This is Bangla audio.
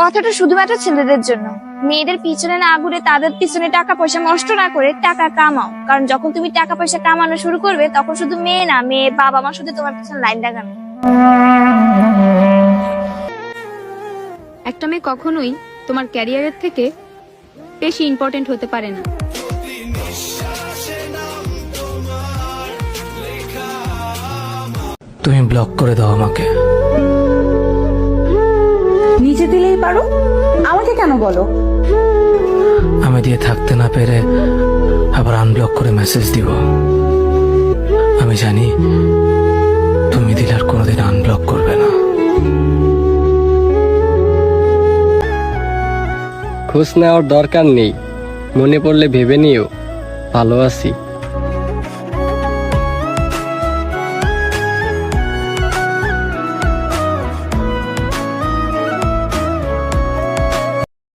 কথাটা শুধুমাত্র ছেলেদের জন্য। মেয়েদের পিছনে না ঘুরে তাদের পিছনে টাকা পয়সা নষ্ট না করে টাকা কামাও, কারণ যখন তুমি টাকা পয়সা কামানো শুরু করবে তখন শুধু মেয়ে না, মেয়ে বাবা মা শুধু তোমার পিছনে লাইন লাগাবে। একটা মেয়ে কখনোই তোমার ক্যারিয়ারের থেকে বেশি ইম্পর্টেন্ট হতে পারে না। তুমি ব্লক করে দাও আমাকে। নিচে দিলেই পারো, আমাকে কেন বলো? আমি দিয়ে থাকতে না পেরে আবার আনব্লক করে মেসেজ দিব। আমি জানি তুমি দিলে আর কোনোদিন আনব্লক করবে না। খোঁজ নেওয়ার দরকার নেই, মনে পড়লে ভেবে নিও ভালো আছি।